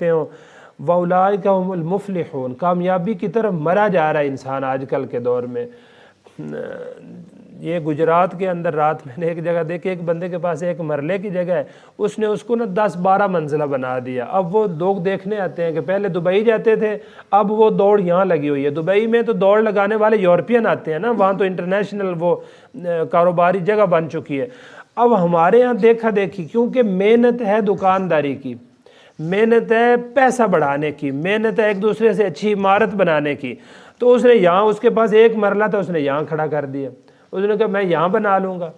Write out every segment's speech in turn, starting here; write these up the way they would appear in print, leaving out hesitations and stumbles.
کرتے ہوں۔ وَأُولَٰئِکَ هُمُ الْمُفْلِحُونَ، کامیابی کی طرف مرا جا رہا ہے انسان آج کل کے دور میں۔ یہ گجرات کے اندر رات میں نے ایک جگہ دیکھی، ایک بندے کے پاس ایک مرلے کی جگہ ہے، اس نے اس کو نا 10-12 منزلہ بنا دیا۔ اب وہ لوگ دیکھنے آتے ہیں کہ پہلے دبئی جاتے تھے، اب وہ دوڑ یہاں لگی ہوئی ہے۔ دبئی میں تو دوڑ لگانے والے یورپین آتے ہیں نا، وہاں تو انٹرنیشنل وہ کاروباری جگہ بن چکی ہے۔ اب ہمارے یہاں دیکھا دیکھی، کیونکہ محنت ہے دکانداری کی، محنت ہے پیسہ بڑھانے کی، محنت ہے ایک دوسرے سے اچھی عمارت بنانے کی، تو اس نے یہاں، اس کے پاس ایک مرلہ تھا، اس نے یہاں کھڑا کر دیا، اس نے کہا میں یہاں بنا لوں گا۔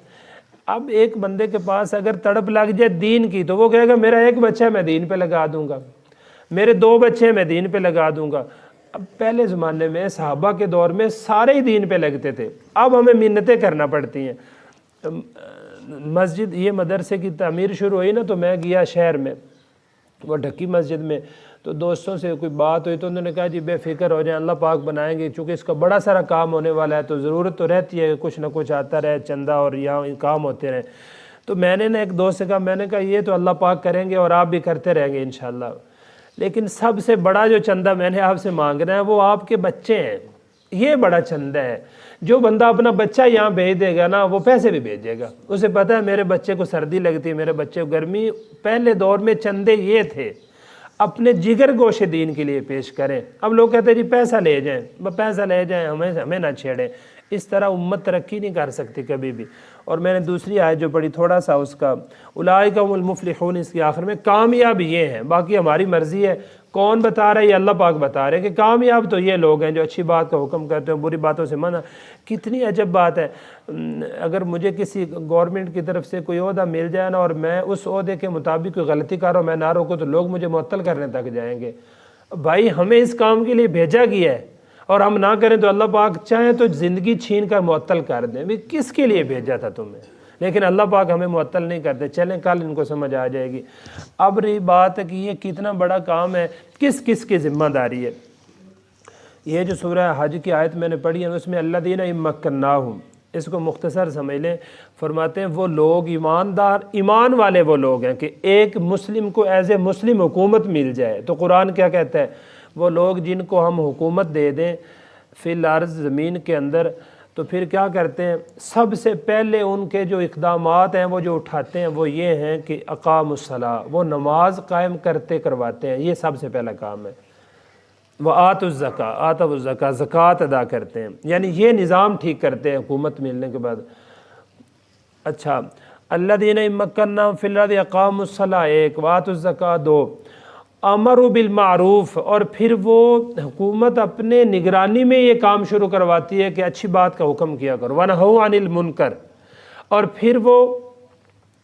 اب ایک بندے کے پاس اگر تڑپ لگ جائے دین کی، تو وہ کہے گا میرا ایک بچہ ہے میں دین پہ لگا دوں گا، میرے 2 بچے ہیں میں دین پہ لگا دوں گا۔ اب پہلے زمانے میں صحابہ کے دور میں سارے ہی دین پہ لگتے تھے، اب ہمیں منتیں کرنا پڑتی ہیں۔ مسجد، یہ مدرسے کی تعمیر شروع ہوئی نا، تو میں گیا شہر میں، وہ ڈھکی مسجد میں، تو دوستوں سے کوئی بات ہوئی تو انہوں نے کہا جی بے فکر ہو جائیں، اللہ پاک بنائیں گے، چونکہ اس کا بڑا سارا کام ہونے والا ہے، تو ضرورت تو رہتی ہے کچھ نہ کچھ آتا رہے، چندہ اور یہاں کام ہوتے رہے۔ تو میں نے نا ایک دوست سے کہا، میں نے کہا یہ تو اللہ پاک کریں گے اور آپ بھی کرتے رہیں گے انشاءاللہ، لیکن سب سے بڑا جو چندہ میں نے آپ سے مانگنا ہے وہ آپ کے بچے ہیں، یہ بڑا چندہ ہے۔ جو بندہ اپنا بچہ یہاں بھیج دے گا نا، وہ پیسے بھی بھیجے گا، اسے پتہ ہے میرے بچے کو سردی لگتی ہے، میرے بچے کو گرمی۔ پہلے دور میں چندے یہ تھے، اپنے جگر گوشے دین کے لیے پیش کریں۔ اب لوگ کہتے ہیں جی پیسہ لے جائیں، پیسہ لے جائیں، ہمیں نہ چھیڑیں۔ اس طرح امت ترقی نہیں کر سکتی کبھی بھی۔ اور میں نے دوسری آیت جو پڑھی تھوڑا سا اس کا، اولئک هم المفلحون، اس کے آخر میں کامیاب یہ ہیں، باقی ہماری مرضی ہے کون بتا رہا ہے، یہ اللہ پاک بتا رہے ہیں کہ کامیاب تو یہ لوگ ہیں جو اچھی بات کا حکم کرتے ہیں، بری باتوں سے منع۔ کتنی عجب بات ہے، اگر مجھے کسی گورنمنٹ کی طرف سے کوئی عہدہ مل جائے نا، اور میں اس عہدے کے مطابق کوئی غلطی کر رہا ہوں، میں نہ روکوں، تو لوگ مجھے معطل کرنے تک جائیں گے۔ بھائی ہمیں اس کام کے لیے بھیجا گیا ہے، اور ہم نہ کریں تو اللہ پاک چاہیں تو زندگی چھین کر معطل کر دیں۔ بھی کس کے لیے بھیجا تھا تمہیں؟ لیکن اللہ پاک ہمیں معطل نہیں کرتے۔ چلیں کل ان کو سمجھ آ جائے گی۔ اب رہی بات ہے کہ یہ کتنا بڑا کام ہے، کس کس کی ذمہ داری ہے۔ یہ جو سورہ حج کی آیت میں نے پڑھی ہے، اس میں الذین ان مکناہم، اس کو مختصر سمجھ لیں، فرماتے ہیں وہ لوگ ایماندار، ایمان والے وہ لوگ ہیں کہ ایک مسلم کو ایز اے مسلم حکومت مل جائے۔ تو قرآن کیا کہتا ہے؟ وہ لوگ جن کو ہم حکومت دے دیں فی الارض، زمین کے اندر، تو پھر کیا کرتے ہیں؟ سب سے پہلے ان کے جو اقدامات ہیں وہ جو اٹھاتے ہیں وہ یہ ہیں کہ اقاموا الصلاۃ، وہ نماز قائم کرواتے ہیں، یہ سب سے پہلا کام ہے۔ وآتوا الزکاۃ، آتوا الزکاۃ، زکوٰۃ ادا کرتے ہیں، یعنی یہ نظام ٹھیک کرتے ہیں حکومت ملنے کے بعد۔ اچھا، الذین ان مکناہم فی الارض اقاموا الصلاۃ، 1، وآتوا الزکاۃ، 2، امروا بالمعروف، اور پھر وہ حکومت اپنے نگرانی میں یہ کام شروع کرواتی ہے کہ اچھی بات کا حکم کیا کرو، ونہوا عن المنکر، اور پھر وہ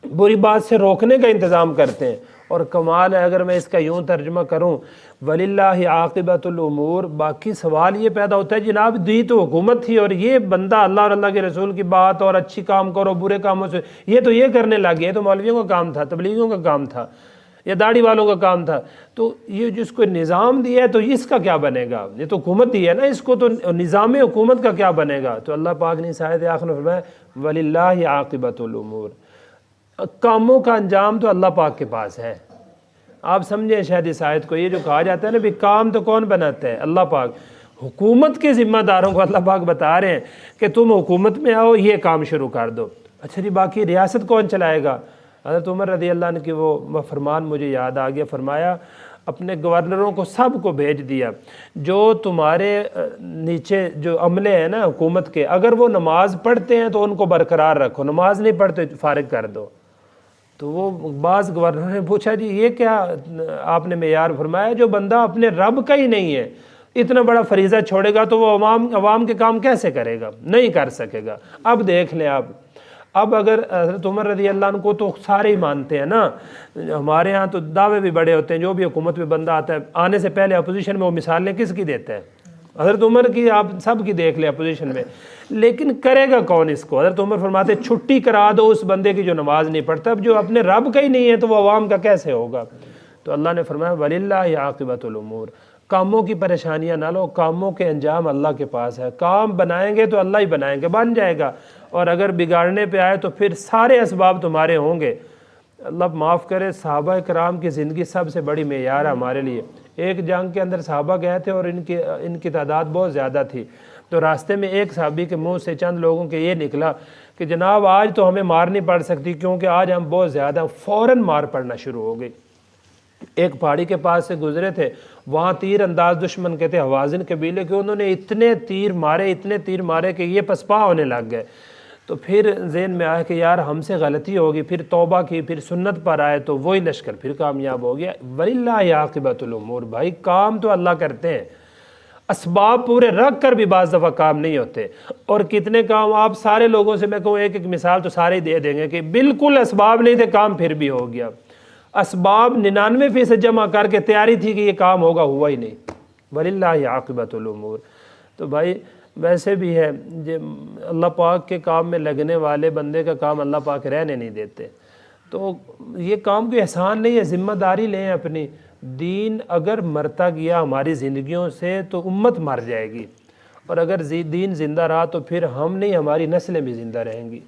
بری بات سے روکنے کا انتظام کرتے ہیں۔ اور کمال ہے اگر میں اس کا یوں ترجمہ کروں، وَلِلَّهِ عَاقِبَةُ الْأُمُورِ، باقی سوال یہ پیدا ہوتا ہے جناب دی تو حکومت تھی، اور یہ بندہ اللہ اور اللہ کے رسول کی بات اور اچھی کام کرو، برے کاموں سے یہ کرنے لگ گیا، یہ تو مولویوں کا کام تھا، تبلیغیوں کا کام تھا، یا داڑھی والوں کا کام تھا، تو یہ جس کو نظام دیا ہے تو اس کا کیا بنے گا؟ یہ تو حکومت دی ہے نا اس کو، تو نظام حکومت کا کیا بنے گا؟ تو اللہ پاک نے آیت آخر میں فرمایا وَلِلَّهِ عَاقِبَةُ الْأُمُورِ، کاموں کا انجام تو اللہ پاک کے پاس ہے۔ آپ سمجھیں شاید اس آیت کو، یہ جو کہا جاتا ہے نا بھی کام تو کون بناتا ہے؟ اللہ پاک۔ حکومت کے ذمہ داروں کو اللہ پاک بتا رہے ہیں کہ تم حکومت میں آؤ، یہ کام شروع کر دو۔ اچھا جی، باقی ریاست کون چلائے گا؟ حضرت عمر رضی اللہ عنہ کی وہ فرمان مجھے یاد آ گیا، فرمایا اپنے گورنروں کو سب کو بھیج دیا، جو تمہارے نیچے جو عملے ہیں نا حکومت کے، اگر وہ نماز پڑھتے ہیں تو ان کو برقرار رکھو، نماز نہیں پڑھتے فارغ کر دو۔ تو وہ بعض گورنر نے پوچھا جی یہ کیا آپ نے معیار فرمایا؟ جو بندہ اپنے رب کا ہی نہیں ہے، اتنا بڑا فریضہ چھوڑے گا تو وہ عوام کے کام کیسے کرے گا؟ نہیں کر سکے گا۔ اب دیکھ لیں آپ، اب اگر حضرت عمر رضی اللہ عنہ کو تو سارے ہی مانتے ہیں نا، ہمارے ہاں تو دعوے بھی بڑے ہوتے ہیں، جو بھی حکومت میں بندہ آتا ہے آنے سے پہلے اپوزیشن میں وہ مثالیں کس کی دیتا ہے؟ حضرت عمر کی، آپ سب کی دیکھ لیں اپوزیشن میں، لیکن کرے گا کون اس کو؟ حضرت عمر فرماتے چھٹی کرا دو اس بندے کی جو نماز نہیں پڑھتا۔ اب جو اپنے رب کا ہی نہیں ہے تو وہ عوام کا کیسے ہوگا؟ تو اللہ نے فرمایا وَلِلَّهِ عَاقِبَةُ الْأُمُورِ، کاموں کی پریشانیاں نہ لو، کاموں کے انجام اللہ کے پاس ہے، کام بنائیں گے تو اللہ ہی بنائیں گے، بن جائے گا، اور اگر بگاڑنے پہ آئے تو پھر سارے اسباب تمہارے ہوں گے، اللہ معاف کرے، صحابہ کرام کی زندگی سب سے بڑی معیار ہے ہمارے لیے۔ ایک جنگ کے اندر صحابہ گئے تھے اور ان کی تعداد بہت زیادہ تھی، تو راستے میں ایک صحابی کے منہ سے چند لوگوں کے یہ نکلا کہ جناب آج تو ہمیں مار نہیں پڑ سکتی کیونکہ آج ہم بہت زیادہ، فوراً مار پڑنا شروع ہو گئی۔ ایک پہاڑی کے پاس سے گزرے تھے، وہاں تیر انداز دشمن کے تھے حوازن قبیلے کے، انہوں نے اتنے تیر مارے کہ یہ پسپا ہونے لگ گئے۔ تو پھر ذہن میں آیا کہ یار ہم سے غلطی ہوگی، پھر توبہ کی، پھر سنت پر آئے تو وہی لشکر پھر کامیاب ہو گیا۔ وَلِلَّهِ عَاقِبَةُ الْأُمُورِ، بھائی کام تو اللہ کرتے ہیں، اسباب پورے رکھ کر بھی بعض دفعہ کام نہیں ہوتے۔ اور کتنے کام آپ سارے لوگوں سے میں کہوں ایک ایک مثال تو سارے دے دیں گے کہ بالکل اسباب نہیں تھے، کام پھر بھی ہو گیا۔ اسباب 99% جمع کر کے تیاری تھی کہ یہ کام ہوگا، ہوا ہی نہیں۔ وَلِلَّهِ عَاقِبَةُ الْأُمُورِ۔ تو بھائی ویسے بھی ہے، اللہ پاک کے کام میں لگنے والے بندے کا کام اللہ پاک رہنے نہیں دیتے۔ تو یہ کام کوئی احسان نہیں ہے، ذمہ داری لیں اپنی۔ دین اگر مرتا گیا ہماری زندگیوں سے تو امت مر جائے گی، اور اگر دین زندہ رہا تو پھر ہم نہیں، ہماری نسلیں بھی زندہ رہیں گی۔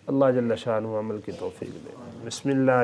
اللہ جل شانہ عمل کی توفیق دے۔ بسم اللہ۔